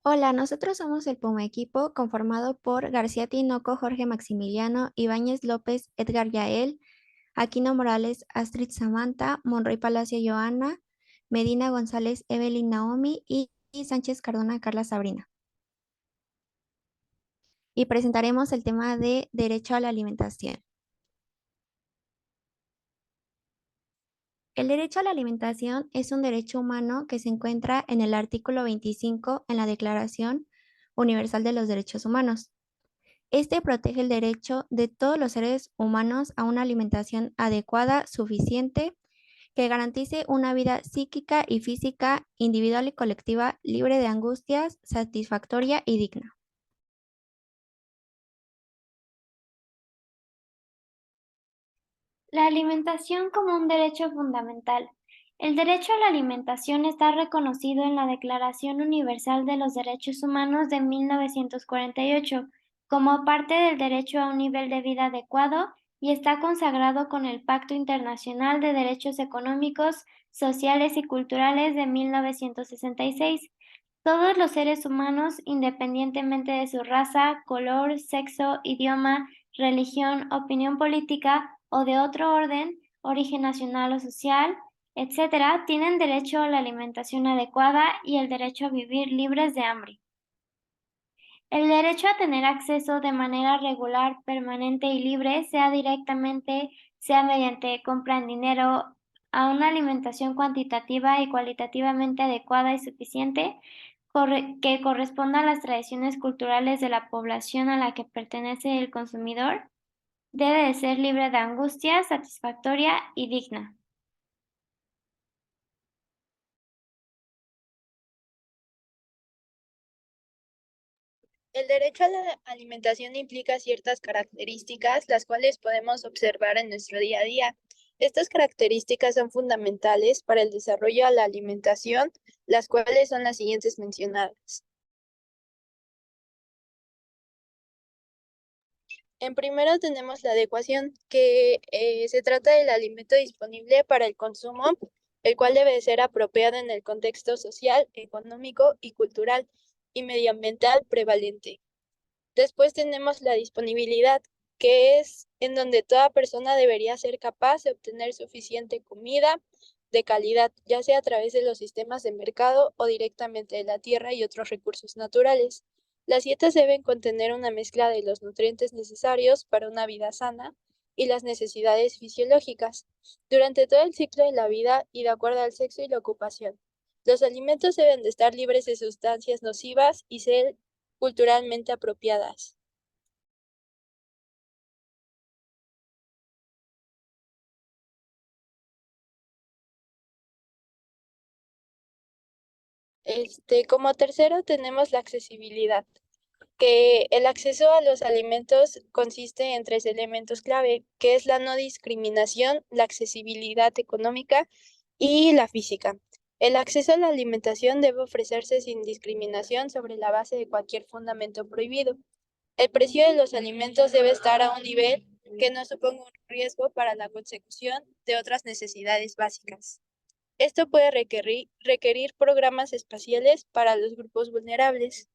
Hola, nosotros somos el Puma Equipo, conformado por García Tinoco, Jorge Maximiliano, Ibáñez López, Edgar Yael, Aquino Morales, Astrid Samantha, Monroy Palacio Joana, Medina González, Evelyn Naomi y Sánchez Cardona, Carla Sabrina. Y presentaremos el tema de derecho a la alimentación. El derecho a la alimentación es un derecho humano que se encuentra en el artículo 25 en la Declaración Universal de los Derechos Humanos. Este protege el derecho de todos los seres humanos a una alimentación adecuada, suficiente, que garantice una vida psíquica y física, individual y colectiva, libre de angustias, satisfactoria y digna. La alimentación como un derecho fundamental. El derecho a la alimentación está reconocido en la Declaración Universal de los Derechos Humanos de 1948 como parte del derecho a un nivel de vida adecuado y está consagrado con el Pacto Internacional de Derechos Económicos, Sociales y Culturales de 1966. Todos los seres humanos, independientemente de su raza, color, sexo, idioma, religión, opinión política o de otro orden, origen nacional o social, etcétera, tienen derecho a la alimentación adecuada y el derecho a vivir libres de hambre. El derecho a tener acceso de manera regular, permanente y libre, sea directamente, sea mediante compra en dinero, a una alimentación cuantitativa y cualitativamente adecuada y suficiente, que corresponda a las tradiciones culturales de la población a la que pertenece el consumidor, debe de ser libre de angustia, satisfactoria y digna. El derecho a la alimentación implica ciertas características, las cuales podemos observar en nuestro día a día. Estas características son fundamentales para el desarrollo de la alimentación, las cuales son las siguientes mencionadas. En primero tenemos la adecuación, que se trata del alimento disponible para el consumo, el cual debe ser apropiado en el contexto social, económico y cultural y medioambiental prevalente. Después tenemos la disponibilidad, que es en donde toda persona debería ser capaz de obtener suficiente comida de calidad, ya sea a través de los sistemas de mercado o directamente de la tierra y otros recursos naturales. Las dietas deben contener una mezcla de los nutrientes necesarios para una vida sana y las necesidades fisiológicas durante todo el ciclo de la vida y de acuerdo al sexo y la ocupación. Los alimentos deben de estar libres de sustancias nocivas y ser culturalmente apropiadas. Como tercero tenemos la accesibilidad, que el acceso a los alimentos consiste en tres elementos clave, que es la no discriminación, la accesibilidad económica y la física. El acceso a la alimentación debe ofrecerse sin discriminación sobre la base de cualquier fundamento prohibido. El precio de los alimentos debe estar a un nivel que no suponga un riesgo para la consecución de otras necesidades básicas. Esto puede requerir programas espaciales para los grupos vulnerables.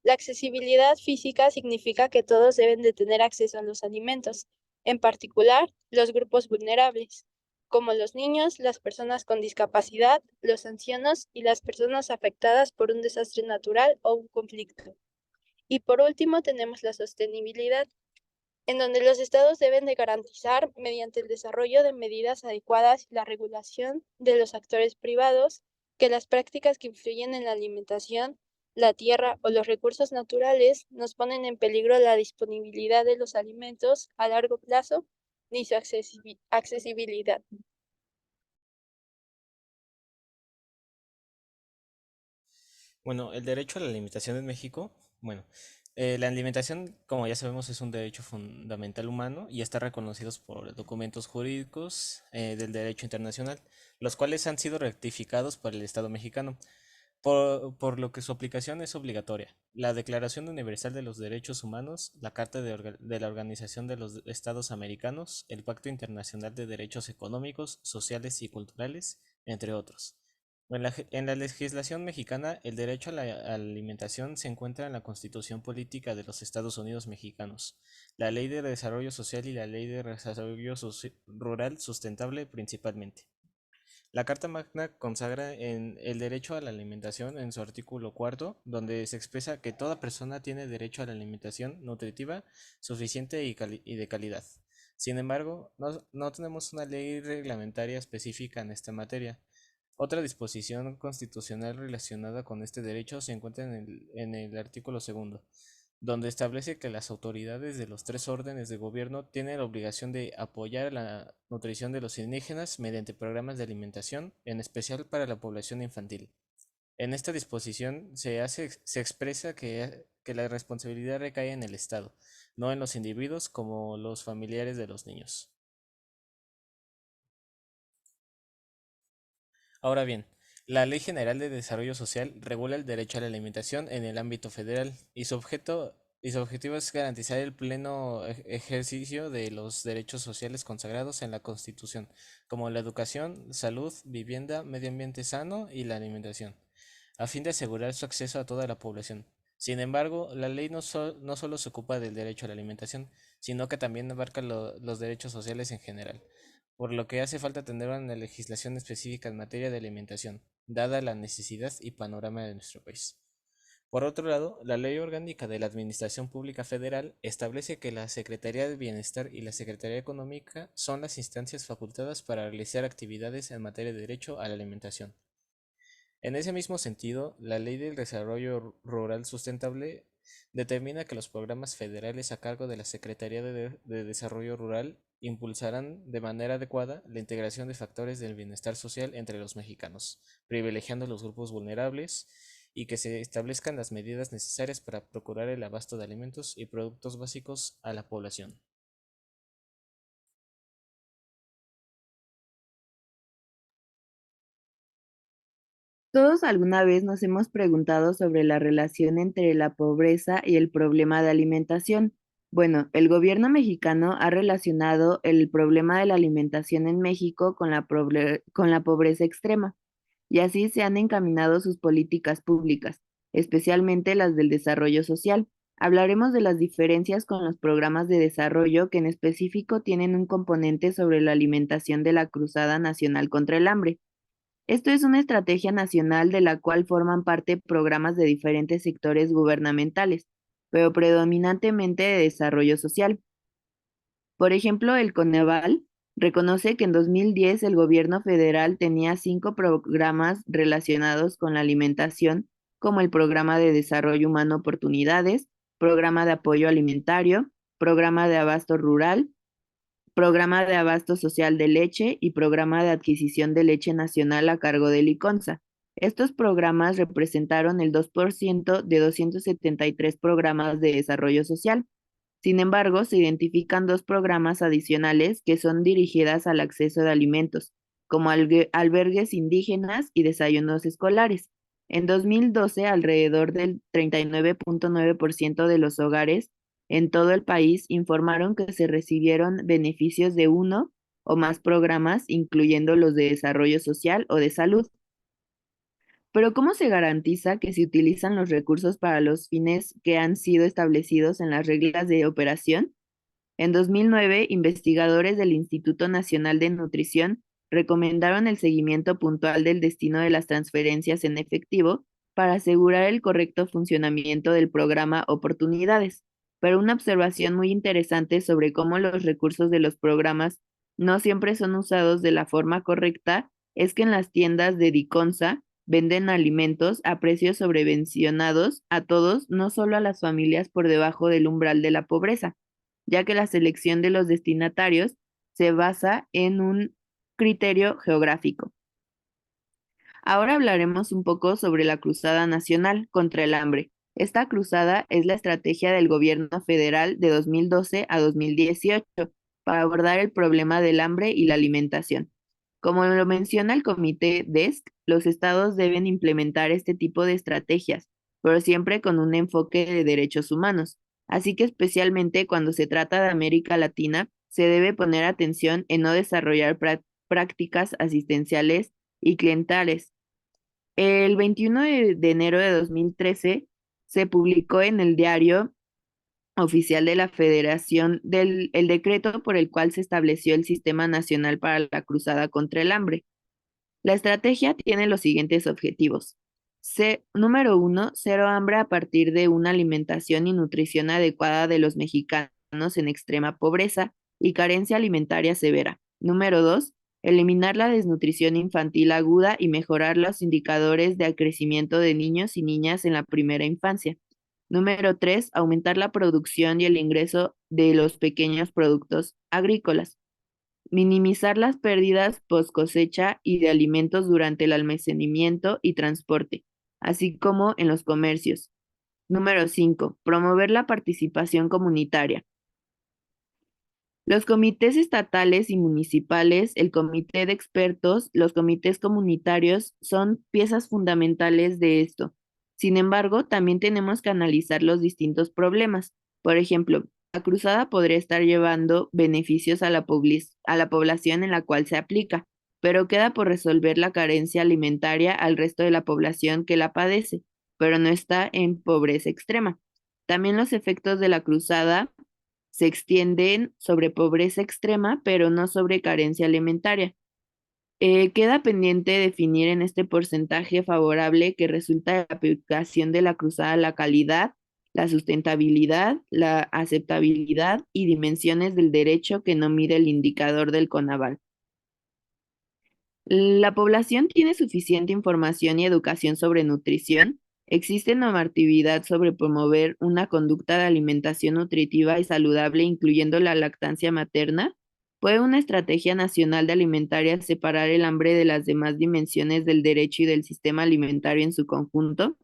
La accesibilidad física significa que todos deben de tener acceso a los alimentos, en particular los grupos vulnerables, como los niños, las personas con discapacidad, los ancianos y las personas afectadas por un desastre natural o un conflicto. Y por último tenemos la sostenibilidad, en donde los estados deben de garantizar, mediante el desarrollo de medidas adecuadas y la regulación de los actores privados, que las prácticas que influyen en la alimentación, la tierra o los recursos naturales nos ponen en peligro la disponibilidad de los alimentos a largo plazo ni su accesibilidad. Bueno, el derecho a la alimentación en México, bueno, la alimentación, como ya sabemos, es un derecho fundamental humano y está reconocido por documentos jurídicos del derecho internacional, los cuales han sido rectificados por el Estado mexicano, por lo que su aplicación es obligatoria. La Declaración Universal de los Derechos Humanos, la Carta de la Organización de los Estados Americanos, el Pacto Internacional de Derechos Económicos, Sociales y Culturales, entre otros. En la legislación mexicana, el derecho a la alimentación se encuentra en la Constitución Política de los Estados Unidos Mexicanos, la Ley de Desarrollo Social y la Ley de Desarrollo Rural Sustentable principalmente. La Carta Magna consagra el derecho a la alimentación en su artículo cuarto, donde se expresa que toda persona tiene derecho a la alimentación nutritiva, suficiente y de calidad. Sin embargo, no tenemos una ley reglamentaria específica en esta materia. Otra disposición constitucional relacionada con este derecho se encuentra en el artículo segundo, donde establece que las autoridades de los tres órdenes de gobierno tienen la obligación de apoyar la nutrición de los indígenas mediante programas de alimentación, en especial para la población infantil. En esta disposición se expresa que la responsabilidad recae en el Estado, no en los individuos como los familiares de los niños. Ahora bien, la Ley General de Desarrollo Social regula el derecho a la alimentación en el ámbito federal y su objetivo es garantizar el pleno ejercicio de los derechos sociales consagrados en la Constitución, como la educación, salud, vivienda, medio ambiente sano y la alimentación, a fin de asegurar su acceso a toda la población. Sin embargo, la ley no solo se ocupa del derecho a la alimentación, sino que también abarca los derechos sociales en general, por lo que hace falta tener una legislación específica en materia de alimentación, dada la necesidad y panorama de nuestro país. Por otro lado, la Ley Orgánica de la Administración Pública Federal establece que la Secretaría de Bienestar y la Secretaría Económica son las instancias facultadas para realizar actividades en materia de derecho a la alimentación. En ese mismo sentido, la Ley del Desarrollo Rural Sustentable determina que los programas federales a cargo de la Secretaría de Desarrollo Rural impulsarán de manera adecuada la integración de factores del bienestar social entre los mexicanos, privilegiando los grupos vulnerables y que se establezcan las medidas necesarias para procurar el abasto de alimentos y productos básicos a la población. Todos alguna vez nos hemos preguntado sobre la relación entre la pobreza y el problema de alimentación. Bueno, el gobierno mexicano ha relacionado el problema de la alimentación en México con con la pobreza extrema, y así se han encaminado sus políticas públicas, especialmente las del desarrollo social. Hablaremos de las diferencias con los programas de desarrollo que en específico tienen un componente sobre la alimentación de la Cruzada Nacional contra el Hambre. Esto es una estrategia nacional de la cual forman parte programas de diferentes sectores gubernamentales, pero predominantemente de desarrollo social. Por ejemplo, el Coneval reconoce que en 2010 el gobierno federal tenía 5 programas relacionados con la alimentación, como el Programa de Desarrollo Humano Oportunidades, Programa de Apoyo Alimentario, Programa de Abasto Rural, Programa de Abasto Social de Leche y Programa de Adquisición de Leche Nacional a cargo de Liconsa. Estos programas representaron el 2% de 273 programas de desarrollo social. Sin embargo, se identifican 2 programas adicionales que son dirigidas al acceso de alimentos, como albergues indígenas y desayunos escolares. En 2012, alrededor del 39.9% de los hogares en todo el país informaron que se recibieron beneficios de uno o más programas, incluyendo los de desarrollo social o de salud. Pero ¿cómo se garantiza que se utilizan los recursos para los fines que han sido establecidos en las reglas de operación? En 2009, investigadores del Instituto Nacional de Nutrición recomendaron el seguimiento puntual del destino de las transferencias en efectivo para asegurar el correcto funcionamiento del programa Oportunidades. Pero una observación muy interesante sobre cómo los recursos de los programas no siempre son usados de la forma correcta es que en las tiendas de Diconsa venden alimentos a precios sobrevencionados a todos, no solo a las familias por debajo del umbral de la pobreza, ya que la selección de los destinatarios se basa en un criterio geográfico. Ahora hablaremos un poco sobre la Cruzada Nacional contra el Hambre. Esta cruzada es la estrategia del gobierno federal de 2012 a 2018 para abordar el problema del hambre y la alimentación. Como lo menciona el comité DESC, los estados deben implementar este tipo de estrategias, pero siempre con un enfoque de derechos humanos. Así que especialmente cuando se trata de América Latina, se debe poner atención en no desarrollar prácticas asistenciales y clientales, El 21 de enero de 2013 se publicó en el Diario Oficial de la Federación el decreto por el cual se estableció el Sistema Nacional para la Cruzada contra el Hambre. La estrategia tiene los siguientes objetivos. Número 1, cero hambre a partir de una alimentación y nutrición adecuada de los mexicanos en extrema pobreza y carencia alimentaria severa. Número 2, eliminar la desnutrición infantil aguda y mejorar los indicadores de crecimiento de niños y niñas en la primera infancia. Número 3, aumentar la producción y el ingreso de los pequeños productos agrícolas. Minimizar las pérdidas post cosecha y de alimentos durante el almacenamiento y transporte, así como en los comercios. Número 5. Promover la participación comunitaria. Los comités estatales y municipales, el comité de expertos, los comités comunitarios son piezas fundamentales de esto. Sin embargo, también tenemos que analizar los distintos problemas. Por ejemplo, la cruzada podría estar llevando beneficios a la población en la cual se aplica, pero queda por resolver la carencia alimentaria al resto de la población que la padece, pero no está en pobreza extrema. También los efectos de la cruzada se extienden sobre pobreza extrema, pero no sobre carencia alimentaria. Queda pendiente definir en este porcentaje favorable que resulta de la aplicación de la cruzada la calidad, la sustentabilidad, la aceptabilidad y dimensiones del derecho que no mide el indicador del CONAVAL. La población tiene suficiente información y educación sobre nutrición. Existe normatividad sobre promover una conducta de alimentación nutritiva y saludable, incluyendo la lactancia materna. ¿Puede una estrategia nacional de alimentaria separar el hambre de las demás dimensiones del derecho y del sistema alimentario en su conjunto?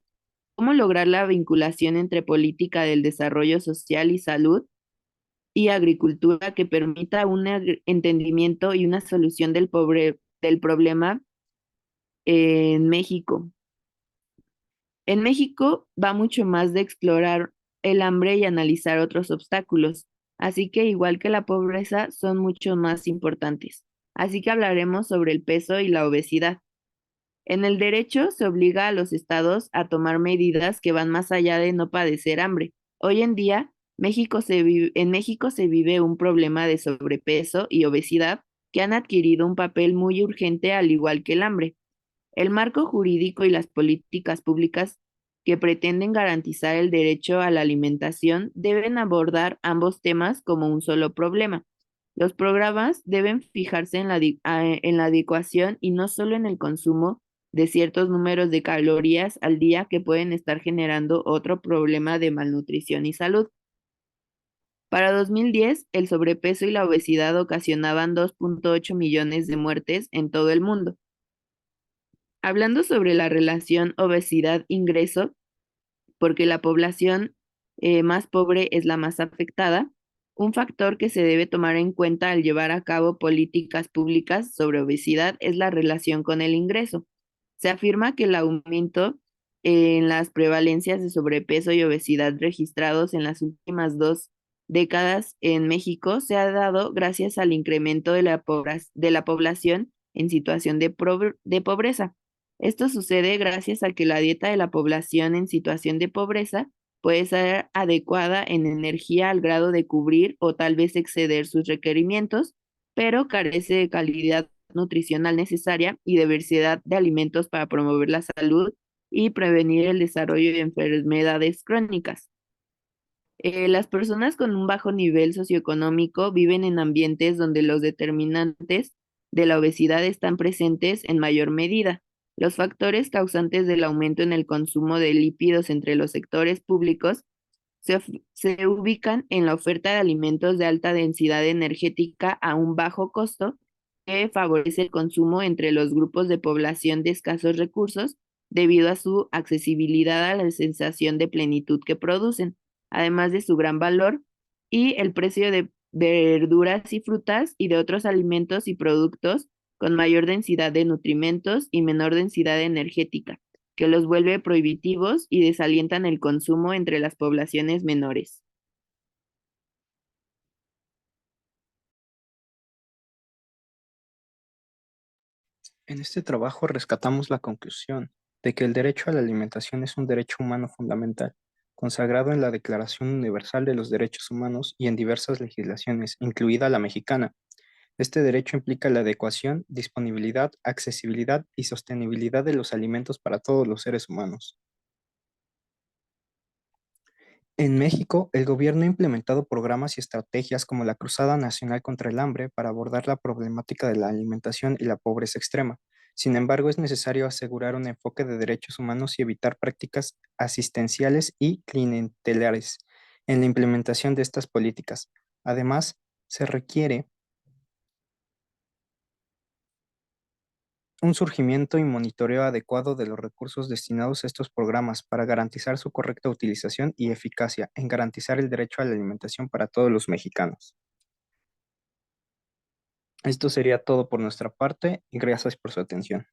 ¿Cómo lograr la vinculación entre política del desarrollo social y salud y agricultura que permita un entendimiento y una solución del problema en México? En México va mucho más de explorar el hambre y analizar otros obstáculos, así que igual que la pobreza son mucho más importantes. Así que hablaremos sobre el peso y la obesidad. En el derecho se obliga a los estados a tomar medidas que van más allá de no padecer hambre. Hoy en día, en México se vive un problema de sobrepeso y obesidad que han adquirido un papel muy urgente al igual que el hambre. El marco jurídico y las políticas públicas que pretenden garantizar el derecho a la alimentación deben abordar ambos temas como un solo problema. Los programas deben fijarse en la adecuación y no solo en el consumo de ciertos números de calorías al día que pueden estar generando otro problema de malnutrición y salud. Para 2010, el sobrepeso y la obesidad ocasionaban 2.8 millones de muertes en todo el mundo. Hablando sobre la relación obesidad-ingreso, porque la población más pobre es la más afectada, un factor que se debe tomar en cuenta al llevar a cabo políticas públicas sobre obesidad es la relación con el ingreso. Se afirma que el aumento en las prevalencias de sobrepeso y obesidad registrados en las últimas 2 décadas en México se ha dado gracias al incremento de la población en situación de pobreza. Esto sucede gracias a que la dieta de la población en situación de pobreza puede ser adecuada en energía al grado de cubrir o tal vez exceder sus requerimientos, pero carece de calidad nutricional necesaria y diversidad de alimentos para promover la salud y prevenir el desarrollo de enfermedades crónicas. Las personas con un bajo nivel socioeconómico viven en ambientes donde los determinantes de la obesidad están presentes en mayor medida. Los factores causantes del aumento en el consumo de lípidos entre los sectores públicos se ubican en la oferta de alimentos de alta densidad energética a un bajo costo que favorece el consumo entre los grupos de población de escasos recursos debido a su accesibilidad a la sensación de plenitud que producen, además de su gran valor y el precio de verduras y frutas y de otros alimentos y productos con mayor densidad de nutrimentos y menor densidad energética, que los vuelve prohibitivos y desalientan el consumo entre las poblaciones menores. En este trabajo rescatamos la conclusión de que el derecho a la alimentación es un derecho humano fundamental, consagrado en la Declaración Universal de los Derechos Humanos y en diversas legislaciones, incluida la mexicana. Este derecho implica la adecuación, disponibilidad, accesibilidad y sostenibilidad de los alimentos para todos los seres humanos. En México, el gobierno ha implementado programas y estrategias como la Cruzada Nacional contra el Hambre para abordar la problemática de la alimentación y la pobreza extrema. Sin embargo, es necesario asegurar un enfoque de derechos humanos y evitar prácticas asistenciales y clientelares en la implementación de estas políticas. Además, se requiere un surgimiento y monitoreo adecuado de los recursos destinados a estos programas para garantizar su correcta utilización y eficacia en garantizar el derecho a la alimentación para todos los mexicanos. Esto sería todo por nuestra parte y gracias por su atención.